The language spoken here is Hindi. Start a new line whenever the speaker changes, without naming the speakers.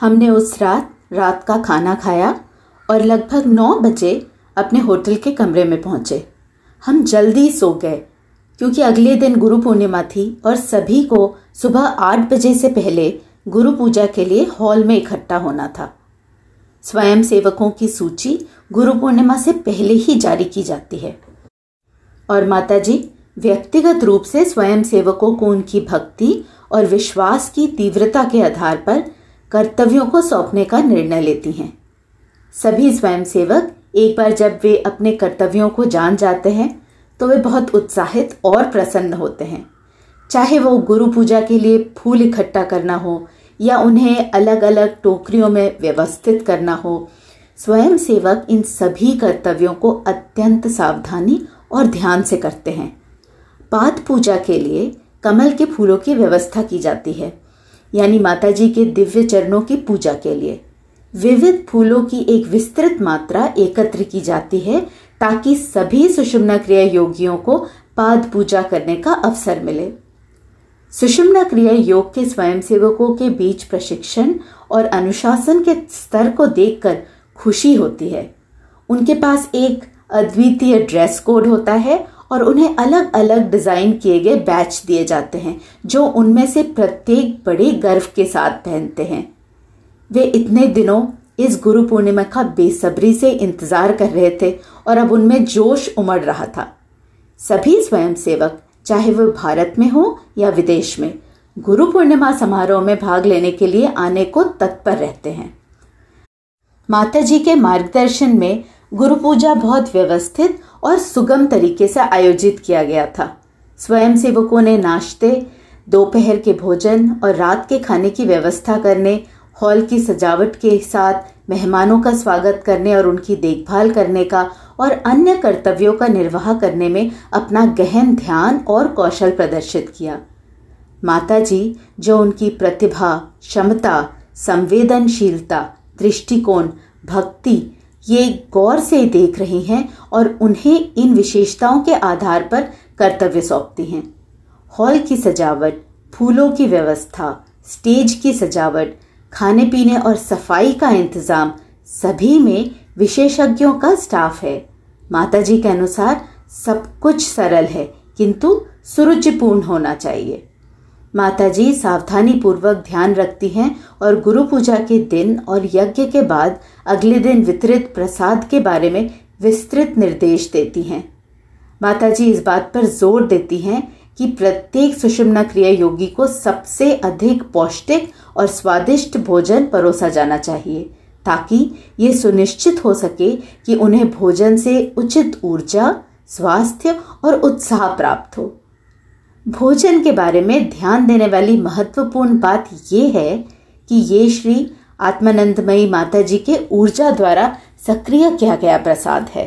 हमने उस रात का खाना खाया और लगभग 9 बजे अपने होटल के कमरे में पहुंचे। हम जल्दी सो गए क्योंकि अगले दिन गुरु पूर्णिमा थी और सभी को सुबह 8 बजे से पहले गुरु पूजा के लिए हॉल में इकट्ठा होना था। स्वयं सेवकों की सूची गुरु पूर्णिमा से पहले ही जारी की जाती है और माताजी व्यक्तिगत रूप से स्वयं सेवकों को उनकी भक्ति और विश्वास की तीव्रता के आधार पर कर्तव्यों को सौंपने का निर्णय लेती हैं। सभी स्वयंसेवक एक बार जब वे अपने कर्तव्यों को जान जाते हैं तो वे बहुत उत्साहित और प्रसन्न होते हैं। चाहे वो गुरु पूजा के लिए फूल इकट्ठा करना हो या उन्हें अलग अलग टोकरियों में व्यवस्थित करना हो, स्वयंसेवक इन सभी कर्तव्यों को अत्यंत सावधानी और ध्यान से करते हैं। पाद पूजा के लिए कमल के फूलों की व्यवस्था की जाती है, यानी माताजी के दिव्य चरणों की पूजा के लिए विविध फूलों की एक विस्तृत मात्रा एकत्र की जाती है ताकि सभी सुषुम्ना क्रिया योगियों को पाद पूजा करने का अवसर मिले। सुषुम्ना क्रिया योग के स्वयंसेवकों के बीच प्रशिक्षण और अनुशासन के स्तर को देखकर खुशी होती है। उनके पास एक अद्वितीय ड्रेस कोड होता है और उन्हें अलग अलग डिजाइन किए गए बैच दिए जाते हैं जो उनमें से प्रत्येक बड़े गर्व के साथ पहनते हैं। वे इतने दिनों इस गुरु पूर्णिमा का बेसब्री से इंतजार कर रहे थे और अब उनमें जोश उमड़ रहा था। सभी स्वयंसेवक चाहे वो भारत में हो या विदेश में गुरु पूर्णिमा समारोह में भाग लेने के लिए आने को तत्पर रहते हैं। माताजी के मार्गदर्शन में गुरु पूजा बहुत व्यवस्थित और सुगम तरीके से आयोजित किया गया था। स्वयंसेवकों ने नाश्ते, दोपहर के भोजन और रात के खाने की व्यवस्था करने, हॉल की सजावट के साथ मेहमानों का स्वागत करने और उनकी देखभाल करने का और अन्य कर्तव्यों का निर्वाह करने में अपना गहन ध्यान और कौशल प्रदर्शित किया। माताजी जो उनकी प्रतिभा, क्षमता, संवेदनशीलता, दृष्टिकोण, भक्ति ये गौर से देख रही हैं और उन्हें इन विशेषताओं के आधार पर कर्तव्य सौंपती हैं। हॉल की सजावट, फूलों की व्यवस्था, स्टेज की सजावट, खाने पीने और सफाई का इंतजाम सभी में विशेषज्ञों का स्टाफ है। माताजी के अनुसार सब कुछ सरल है किंतु सुरुचिपूर्ण होना चाहिए। माताजी सावधानी पूर्वक ध्यान रखती हैं और गुरु पूजा के दिन और यज्ञ के बाद अगले दिन वितरित प्रसाद के बारे में विस्तृत निर्देश देती हैं। माताजी इस बात पर जोर देती हैं कि प्रत्येक सुषुम्ना क्रिया योगी को सबसे अधिक पौष्टिक और स्वादिष्ट भोजन परोसा जाना चाहिए ताकि ये सुनिश्चित हो सके कि उन्हें भोजन से उचित ऊर्जा, स्वास्थ्य और उत्साह प्राप्त हो। भोजन के बारे में ध्यान देने वाली महत्वपूर्ण बात यह है कि ये श्री आत्मानंदमयी माताजी के ऊर्जा द्वारा सक्रिय किया गया प्रसाद है।